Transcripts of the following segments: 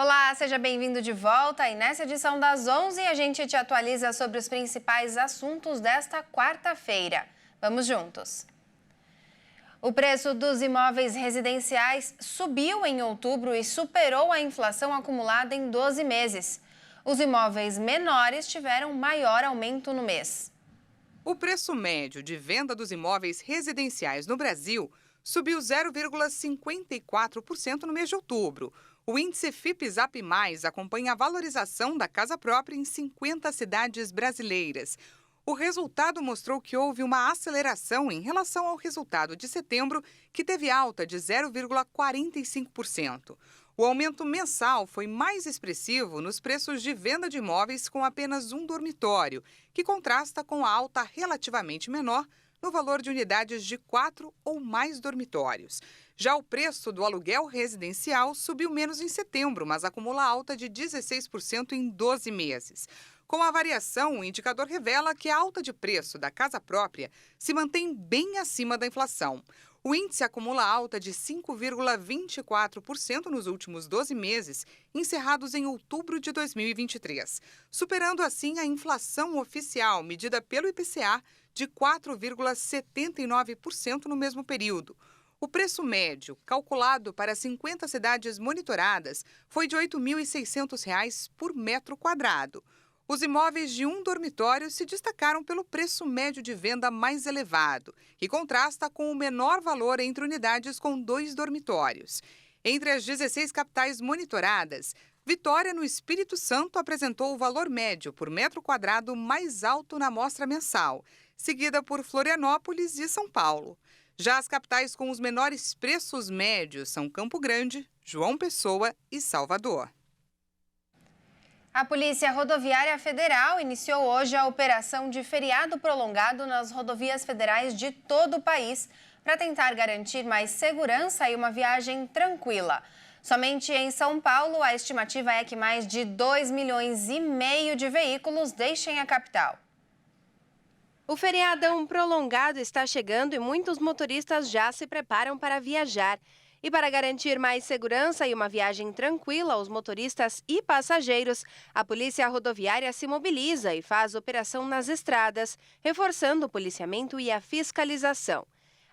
Olá, seja bem-vindo de volta e nessa edição das 11 a gente te atualiza sobre os principais assuntos desta quarta-feira. Vamos juntos! O preço dos imóveis residenciais subiu em outubro e superou a inflação acumulada em 12 meses. Os imóveis menores tiveram maior aumento no mês. O preço médio de venda dos imóveis residenciais no Brasil subiu 0,54% no mês de outubro. O índice FIPE-ZAP+ acompanha a valorização da casa própria em 50 cidades brasileiras. O resultado mostrou que houve uma aceleração em relação ao resultado de setembro, que teve alta de 0,45%. O aumento mensal foi mais expressivo nos preços de venda de imóveis com apenas um dormitório, que contrasta com a alta relativamente menor no valor de unidades de 4 ou mais dormitórios. Já o preço do aluguel residencial subiu menos em setembro, mas acumula alta de 16% em 12 meses. Com a variação, o indicador revela que a alta de preço da casa própria se mantém bem acima da inflação. O índice acumula alta de 5,24% nos últimos 12 meses, encerrados em outubro de 2023, superando assim a inflação oficial medida pelo IPCA de 4,79% no mesmo período. O preço médio, calculado para 50 cidades monitoradas, foi de R$ 8.600 por metro quadrado. Os imóveis de um dormitório se destacaram pelo preço médio de venda mais elevado, que contrasta com o menor valor entre unidades com 2 dormitórios. Entre as 16 capitais monitoradas, Vitória, no Espírito Santo, apresentou o valor médio por metro quadrado mais alto na amostra mensal, seguida por Florianópolis e São Paulo. Já as capitais com os menores preços médios são Campo Grande, João Pessoa e Salvador. A Polícia Rodoviária Federal iniciou hoje a operação de feriado prolongado nas rodovias federais de todo o país para tentar garantir mais segurança e uma viagem tranquila. Somente em São Paulo, a estimativa é que mais de 2,5 milhões de veículos deixem a capital. O feriadão prolongado está chegando e muitos motoristas já se preparam para viajar. E para garantir mais segurança e uma viagem tranquila aos motoristas e passageiros, a Polícia Rodoviária se mobiliza e faz operação nas estradas, reforçando o policiamento e a fiscalização.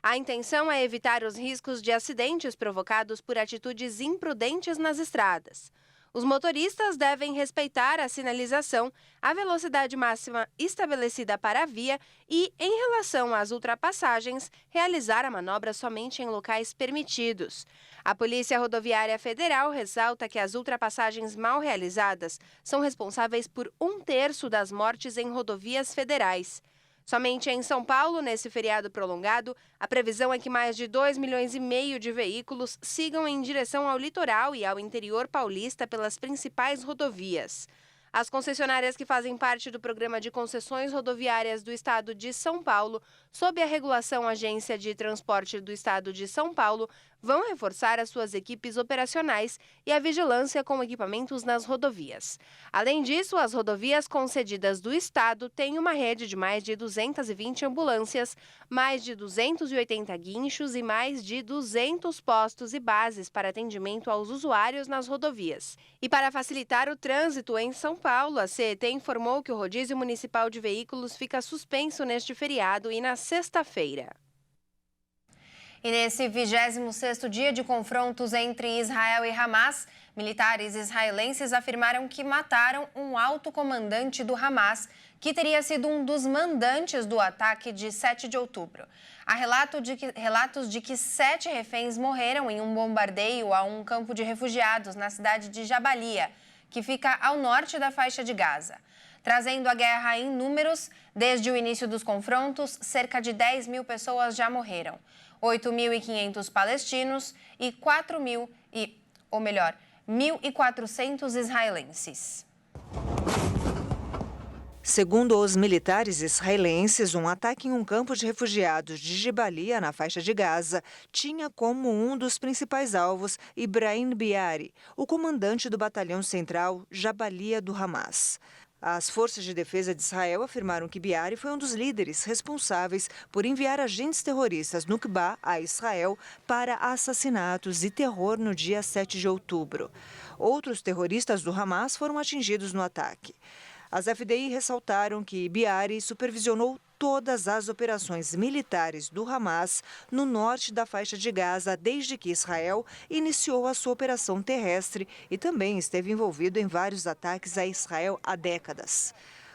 A intenção é evitar os riscos de acidentes provocados por atitudes imprudentes nas estradas. Os motoristas devem respeitar a sinalização, a velocidade máxima estabelecida para a via e, em relação às ultrapassagens, realizar a manobra somente em locais permitidos. A Polícia Rodoviária Federal ressalta que as ultrapassagens mal realizadas são responsáveis por 1/3 das mortes em rodovias federais. Somente em São Paulo, nesse feriado prolongado, a previsão é que mais de 2,5 milhões de veículos sigam em direção ao litoral e ao interior paulista pelas principais rodovias. As concessionárias que fazem parte do Programa de Concessões Rodoviárias do Estado de São Paulo, sob a regulação Agência de Transporte do Estado de São Paulo, vão reforçar as suas equipes operacionais e a vigilância com equipamentos nas rodovias. Além disso, as rodovias concedidas do Estado têm uma rede de mais de 220 ambulâncias, mais de 280 guinchos e mais de 200 postos e bases para atendimento aos usuários nas rodovias. E para facilitar o trânsito em São Paulo, a CET informou que o rodízio municipal de veículos fica suspenso neste feriado e na sexta-feira. E nesse 26º dia de confrontos entre Israel e Hamas, militares israelenses afirmaram que mataram um alto comandante do Hamas, que teria sido um dos mandantes do ataque de 7 de outubro. Há relatos de que 7 reféns morreram em um bombardeio a um campo de refugiados na cidade de Jabalia, que fica ao norte da faixa de Gaza. Trazendo a guerra em números, desde o início dos confrontos, cerca de 10.000 pessoas já morreram. 8.500 palestinos e 1.400 israelenses. Segundo os militares israelenses, um ataque em um campo de refugiados de Jabalia, na faixa de Gaza, tinha como um dos principais alvos Ibrahim Biari, o comandante do batalhão central Jabalia do Hamas. As forças de defesa de Israel afirmaram que Biari foi um dos líderes responsáveis por enviar agentes terroristas Nukba a Israel para assassinatos e terror no dia 7 de outubro. Outros terroristas do Hamas foram atingidos no ataque. As FDI ressaltaram que Biari supervisionou todas as operações militares do Hamas no norte da faixa de Gaza desde que Israel iniciou a sua operação terrestre e também esteve envolvido em vários ataques a Israel há décadas.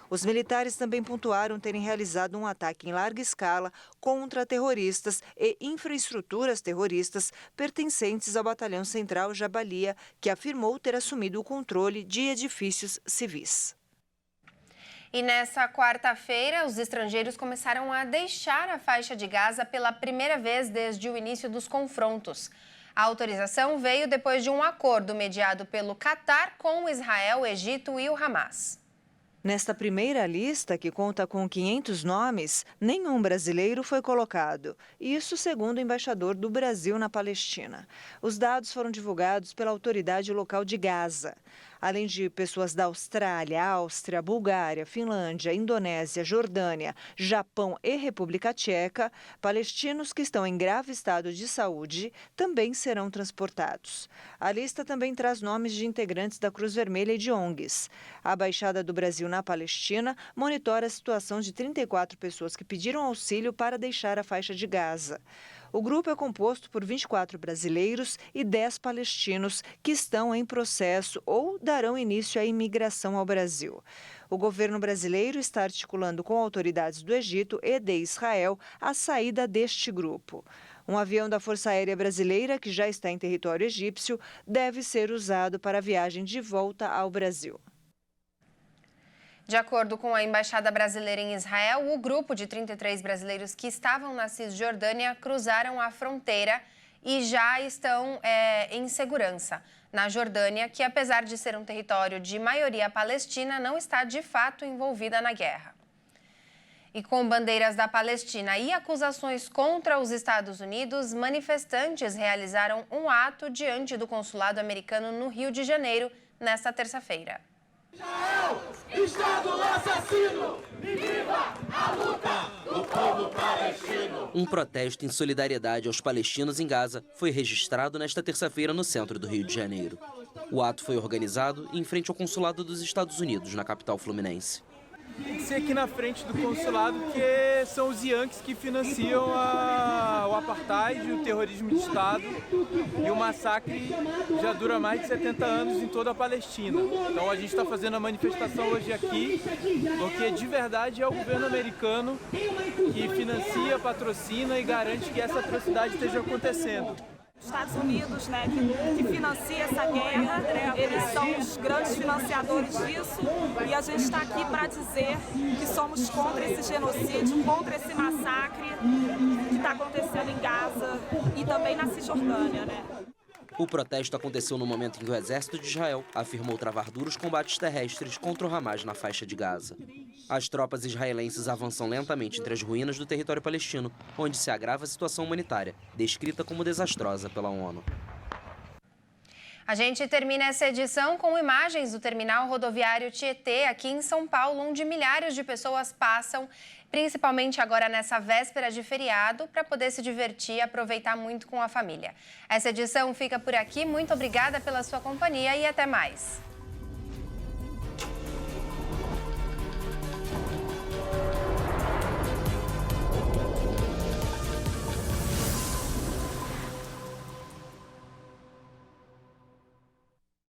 Os militares também pontuaram terem realizado um ataque em larga escala contra terroristas e infraestruturas terroristas pertencentes ao Batalhão Central Jabalia, que afirmou ter assumido o controle de edifícios civis. E nessa quarta-feira, os estrangeiros começaram a deixar a faixa de Gaza pela primeira vez desde o início dos confrontos. A autorização veio depois de um acordo mediado pelo Catar com Israel, o Egito e o Hamas. Nesta primeira lista, que conta com 500 nomes, nenhum brasileiro foi colocado. Isso segundo o embaixador do Brasil na Palestina. Os dados foram divulgados pela autoridade local de Gaza. Além de pessoas da Austrália, Áustria, Bulgária, Finlândia, Indonésia, Jordânia, Japão e República Tcheca, palestinos que estão em grave estado de saúde também serão transportados. A lista também traz nomes de integrantes da Cruz Vermelha e de ONGs. A Embaixada do Brasil na Palestina monitora a situação de 34 pessoas que pediram auxílio para deixar a faixa de Gaza. O grupo é composto por 24 brasileiros e 10 palestinos que estão em processo ou darão início à imigração ao Brasil. O governo brasileiro está articulando com autoridades do Egito e de Israel a saída deste grupo. Um avião da Força Aérea Brasileira, que já está em território egípcio, deve ser usado para a viagem de volta ao Brasil. De acordo com a Embaixada Brasileira em Israel, o grupo de 33 brasileiros que estavam na Cisjordânia cruzaram a fronteira e já estão em segurança na Jordânia, que apesar de ser um território de maioria palestina, não está de fato envolvida na guerra. E com bandeiras da Palestina e acusações contra os Estados Unidos, manifestantes realizaram um ato diante do consulado americano no Rio de Janeiro nesta terça-feira. Israel, Estado assassino, e viva a luta do povo palestino! Um protesto em solidariedade aos palestinos em Gaza foi registrado nesta terça-feira no centro do Rio de Janeiro. O ato foi organizado em frente ao consulado dos Estados Unidos, na capital fluminense. Tem que ser aqui na frente do consulado, porque são os Yankees que financiam o apartheid, o terrorismo de Estado, e o massacre já dura mais de 70 anos em toda a Palestina. Então a gente está fazendo a manifestação hoje aqui, porque de verdade é o governo americano que financia, patrocina e garante que essa atrocidade esteja acontecendo. Estados Unidos, que financia essa guerra, eles são os grandes financiadores disso e a gente está aqui para dizer que somos contra esse genocídio, contra esse massacre que está acontecendo em Gaza e também na Cisjordânia, O protesto aconteceu no momento em que o exército de Israel afirmou travar duros combates terrestres contra o Hamas na faixa de Gaza. As tropas israelenses avançam lentamente entre as ruínas do território palestino, onde se agrava a situação humanitária, descrita como desastrosa pela ONU. A gente termina essa edição com imagens do terminal rodoviário Tietê, aqui em São Paulo, onde milhares de pessoas passam, principalmente agora nessa véspera de feriado, para poder se divertir e aproveitar muito com a família. Essa edição fica por aqui. Muito obrigada pela sua companhia e até mais.